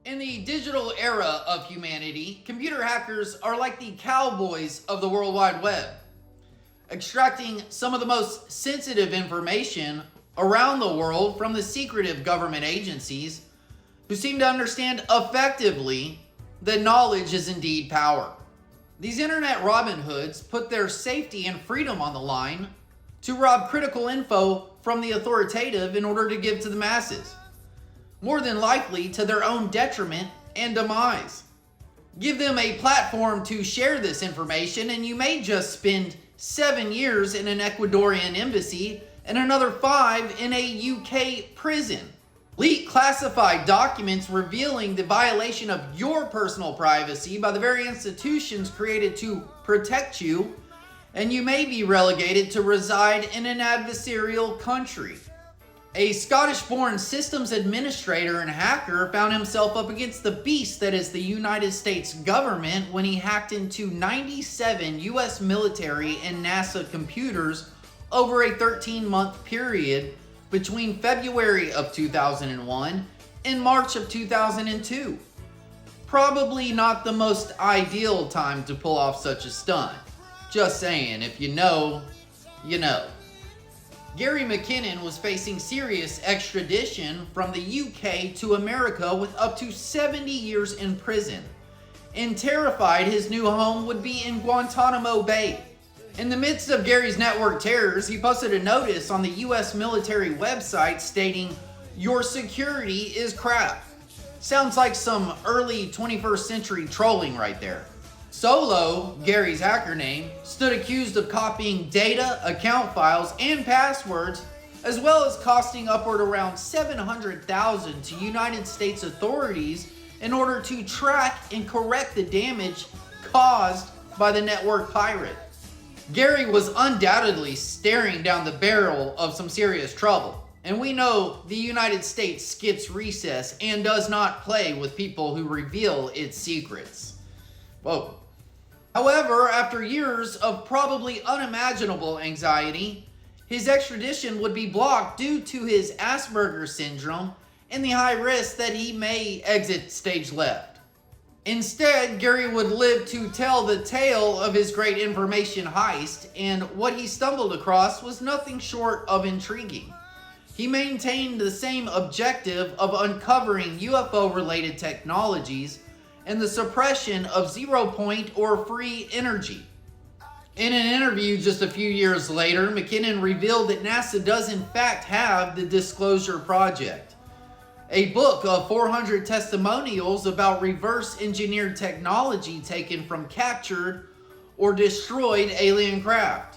In the digital era of humanity, computer hackers are like the cowboys of the World Wide Web, extracting some of the most sensitive information around the world from the secretive government agencies who seem to understand effectively that knowledge is indeed power. These internet Robin Hoods put their safety and freedom on the line to rob critical info from the authoritative in order to give to the masses, more than likely to their own detriment and demise. Give them a platform to share this information and you may just spend 7 years in an Ecuadorian embassy and another 5 in a UK prison. Leak classified documents revealing the violation of your personal privacy by the very institutions created to protect you, and you may be relegated to reside in an adversarial country. A Scottish-born systems administrator and hacker found himself up against the beast that is the United States government when he hacked into 97 US military and NASA computers over a 13-month period between February of 2001 and March of 2002. Probably not the most ideal time to pull off such a stunt. Just saying, if you know, you know. Gary McKinnon was facing serious extradition from the UK to America with up to 70 years in prison, and terrified his new home would be in Guantanamo Bay. In the midst of Gary's network terrors, he posted a notice on the US military website stating, "Your security is crap." Sounds like some early 21st century trolling right there. Solo, Gary's hacker name, stood accused of copying data, account files, and passwords, as well as costing upward around $700,000 to United States authorities in order to track and correct the damage caused by the network pirate. Gary was undoubtedly staring down the barrel of some serious trouble, and we know the United States skips recess and does not play with people who reveal its secrets. Whoa. However, after years of probably unimaginable anxiety, his extradition would be blocked due to his Asperger's syndrome and the high risk that he may exit stage left. Instead, Gary would live to tell the tale of his great information heist, and what he stumbled across was nothing short of intriguing. He maintained the same objective of uncovering UFO-related technologies and the suppression of zero-point or free energy. In an interview just a few years later, McKinnon revealed that NASA does in fact have the Disclosure Project, a book of 400 testimonials about reverse-engineered technology taken from captured or destroyed alien craft,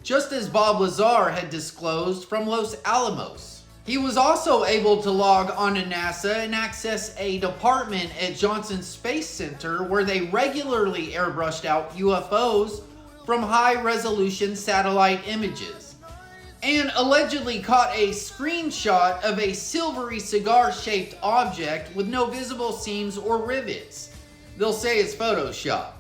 just as Bob Lazar had disclosed from Los Alamos. He was also able to log on to NASA and access a department at Johnson Space Center where they regularly airbrushed out UFOs from high-resolution satellite images, and allegedly caught a screenshot of a silvery cigar-shaped object with no visible seams or rivets. They'll say it's Photoshop.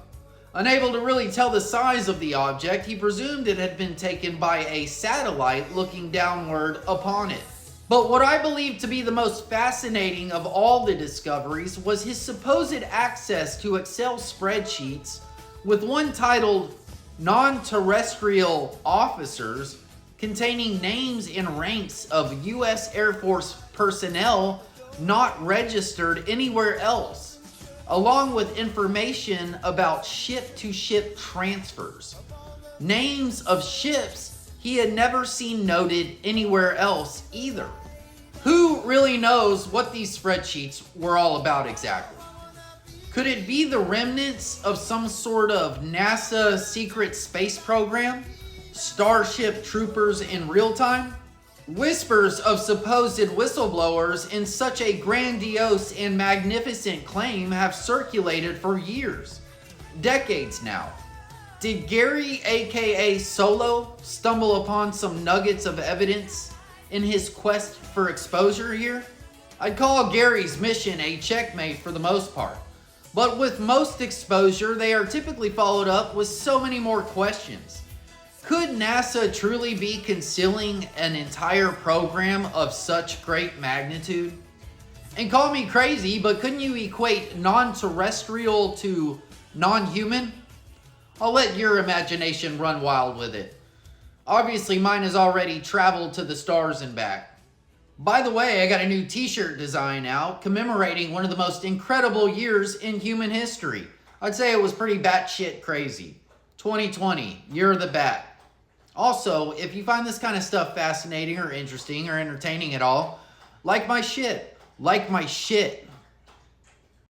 Unable to really tell the size of the object, he presumed it had been taken by a satellite looking downward upon it. But what I believe to be the most fascinating of all the discoveries was his supposed access to Excel spreadsheets, with one titled Non-Terrestrial Officers, containing names and ranks of U.S. Air Force personnel not registered anywhere else, along with information about ship-to-ship transfers, names of ships he had never seen noted anywhere else either. Who really knows what these spreadsheets were all about exactly? Could it be the remnants of some sort of NASA secret space program? Starship Troopers in real time? Whispers of supposed whistleblowers in such a grandiose and magnificent claim have circulated for years, decades now. Did Gary, aka Solo, stumble upon some nuggets of evidence in his quest for exposure here? I'd call Gary's mission a checkmate for the most part, but with most exposure, they are typically followed up with so many more questions. Could NASA truly be concealing an entire program of such great magnitude? And call me crazy, but couldn't you equate non-terrestrial to non-human? I'll let your imagination run wild with it. Obviously, mine has already traveled to the stars and back. By the way, I got a new t-shirt design out commemorating one of the most incredible years in human history. I'd say it was pretty batshit crazy. 2020, year of the bat. Also, if you find this kind of stuff fascinating or interesting or entertaining at all, like my shit. Like my shit.